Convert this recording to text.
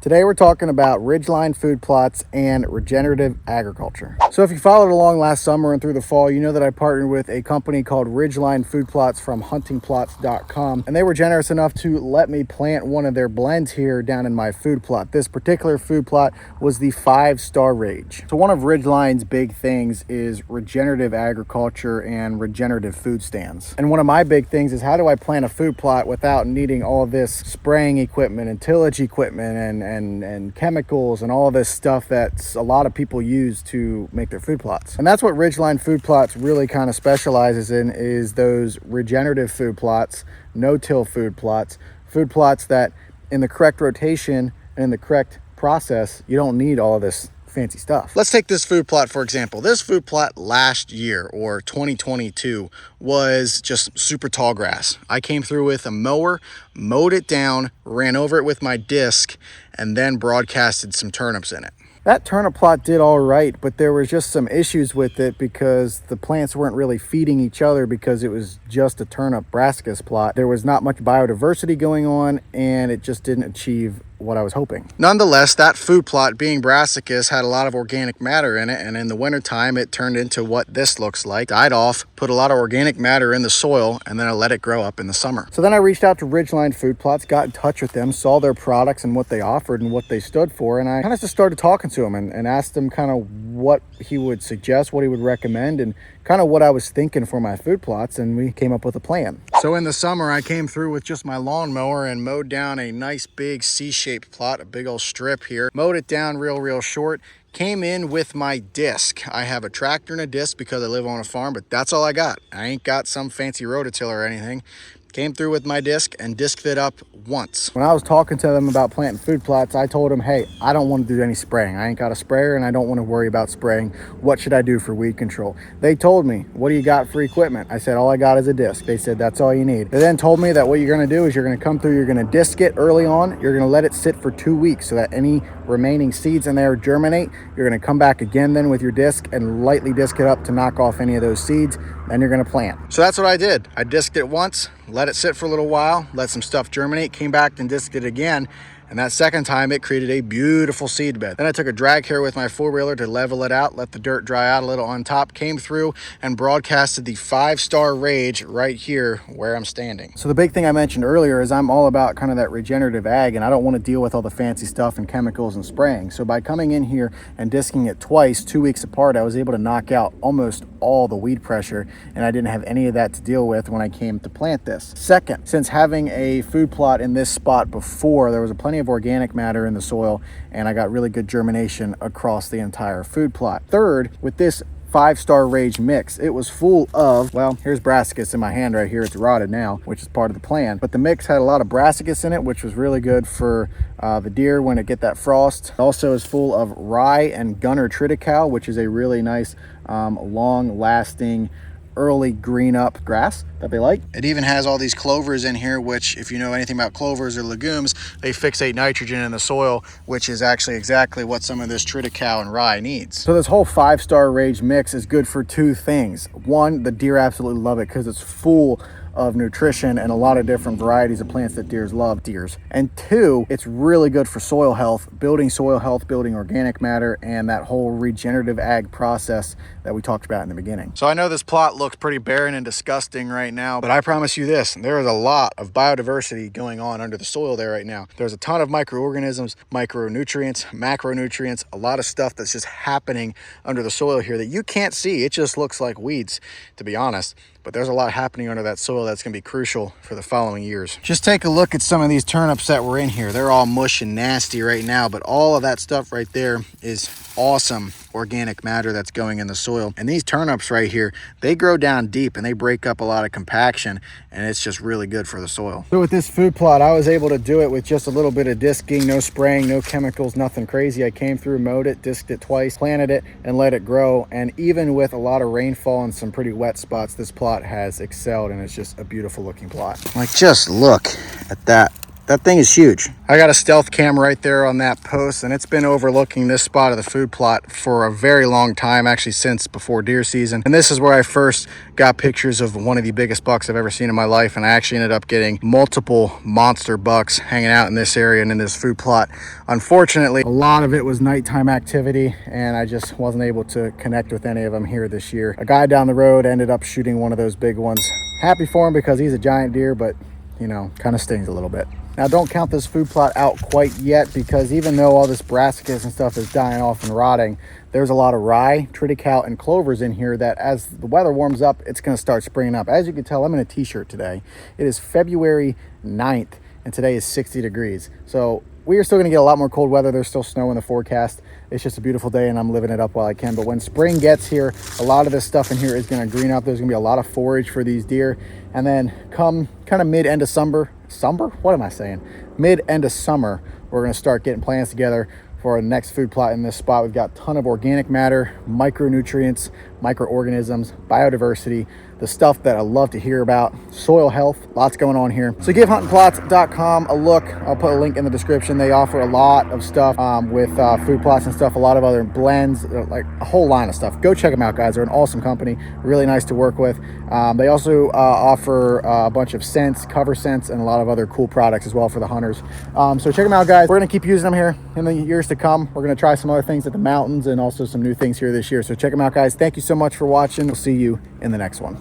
Today we're talking about RIDGELINE Food Plots and regenerative agriculture. So if you followed along last summer and through the fall, you know that I partnered with a company called RIDGELINE Food Plots from huntingplots.com, and they were generous enough to let me plant one of their blends here down in my food plot. This particular food plot was the 5-star Rage. So one of RIDGELINE's big things is regenerative agriculture and regenerative food stands. And one of my big things is, how do I plant a food plot without needing all of this spraying equipment and tillage equipment and chemicals and all this stuff that a lot of people use to make their food plots. And that's what RIDGELINE Food Plots really kind of specializes in, is those regenerative food plots, no-till food plots that in the correct rotation and in the correct process, you don't need all of this fancy stuff. Let's take this food plot for example. This food plot last year, or 2022, was just super tall grass. I came through with a mower, mowed it down, ran over it with my disc, and then broadcasted some turnips in it. That turnip plot did all right, but there was just some issues with it because the plants weren't really feeding each other because it was just a turnip brassicas plot. There was not much biodiversity going on, and it just didn't achieve what I was hoping. Nonetheless, that food plot, being brassicas, had a lot of organic matter in it, and in the wintertime it turned into what this looks like. Died off, put a lot of organic matter in the soil, and then I let it grow up in the summer. So then I reached out to RIDGELINE Food Plots, got in touch with them, saw their products and what they offered and what they stood for, and I kind of just started talking to him and asked him kind of what he would suggest, what he would recommend, and kind of what I was thinking for my food plots, and we came up with a plan. So in the summer, I came through with just my lawnmower and mowed down a nice big C-shaped plot, a big old strip here. Mowed it down real short. Came in with my disc. I have a tractor and a disc because I live on a farm, but that's all I got. I ain't got some fancy rototiller or anything. Came through with my disc and disked it up once. When I was talking to them about planting food plots, I told them, hey, I don't want to do any spraying. I ain't got a sprayer and I don't want to worry about spraying. What should I do for weed control? They told me, what do you got for equipment? I said, all I got is a disc. They said, that's all you need. They then told me that what you're going to do is you're going to come through, you're going to disc it early on. You're going to let it sit for 2 weeks so that any remaining seeds in there germinate. You're going to come back again then with your disc and lightly disc it up to knock off any of those seeds. Then you're going to plant. So that's what I did. I disked it once, let it sit for a little while, let some stuff germinate, came back and disked it again. And that second time it created a beautiful seed bed. Then I took a drag here with my four-wheeler to level it out, let the dirt dry out a little on top, came through and broadcasted the 5-star Rage right here where I'm standing. So the big thing I mentioned earlier is I'm all about kind of that regenerative ag, and I don't want to deal with all the fancy stuff and chemicals and spraying. So by coming in here and disking it twice, 2 weeks apart, I was able to knock out almost all the weed pressure, and I didn't have any of that to deal with when I came to plant this. Second, since having a food plot in this spot before, there was plenty of organic matter in the soil, and I got really good germination across the entire food plot. Third, with this 5-star Rage mix, it was full of, well, here's brassicas in my hand right here. It's rotted now, which is part of the plan, but the mix had a lot of brassicas in it, which was really good for the deer when it get that frost. It also is full of rye and gunner triticale, which is a really nice long lasting early green up grass that they like. It even has all these clovers in here, which, if you know anything about clovers or legumes, they fixate nitrogen in the soil, which is actually exactly what some of this triticale and rye needs. So this whole 5-star Rage mix is good for two things. One, the deer absolutely love it because it's full of nutrition and a lot of different varieties of plants that deers love. And two, it's really good for soil health, building organic matter, and that whole regenerative ag process that we talked about in the beginning. So I know this plot looks pretty barren and disgusting right now, but I promise you this, there is a lot of biodiversity going on under the soil there right now. There's a ton of microorganisms, micronutrients, macronutrients, a lot of stuff that's just happening under the soil here that you can't see. It just looks like weeds, to be honest. But there's a lot happening under that soil that's going to be crucial for the following years. Just take a look at some of these turnips that were in here. They're all mush and nasty right now, but all of that stuff right there is awesome organic matter that's going in the soil. And these turnips right here, they grow down deep and they break up a lot of compaction, and it's just really good for the soil. So with this food plot, I was able to do it with just a little bit of disking, no spraying, no chemicals, nothing crazy. I came through, mowed it, disked it twice, planted it, and let it grow. And even with a lot of rainfall and some pretty wet spots, this plot has excelled, and it's just a beautiful looking plot. Like, just look at that That thing is huge. I got a stealth cam right there on that post, and it's been overlooking this spot of the food plot for a very long time, actually since before deer season. And this is where I first got pictures of one of the biggest bucks I've ever seen in my life, and I actually ended up getting multiple monster bucks hanging out in this area and in this food plot. Unfortunately, a lot of it was nighttime activity, and I just wasn't able to connect with any of them here this year. A guy down the road ended up shooting one of those big ones. Happy for him because he's a giant deer, but you know, kind of stings a little bit. Now, don't count this food plot out quite yet, because even though all this brassicas and stuff is dying off and rotting, there's a lot of rye, triticale, and clovers in here that as the weather warms up, it's going to start springing up. As you can tell, I'm in a t-shirt today. It is February 9th, and today is 60 degrees. So we are still going to get a lot more cold weather. There's still snow in the forecast. It's just a beautiful day, and I'm living it up while I can. But when spring gets here, a lot of this stuff in here is going to green up. There's going to be a lot of forage for these deer. And then come kind of mid-end of summer, what am I saying? Mid-end of summer, we're going to start getting plans together for our next food plot in this spot. We've got a ton of organic matter, micronutrients, microorganisms, biodiversity, the stuff that I love to hear about, soil health, lots going on here. So give huntingplots.com a look. I'll put a link in the description. They offer a lot of stuff with food plots and stuff, a lot of other blends, like a whole line of stuff. Go check them out, guys. They're an awesome company, really nice to work with. They also offer a bunch of scents, cover scents, and a lot of other cool products as well for the hunters. So check them out, guys. We're gonna keep using them here in the years to come. We're gonna try some other things at the mountains and also some new things here this year. So check them out, guys. Thank you so much for watching. We'll see you in the next one.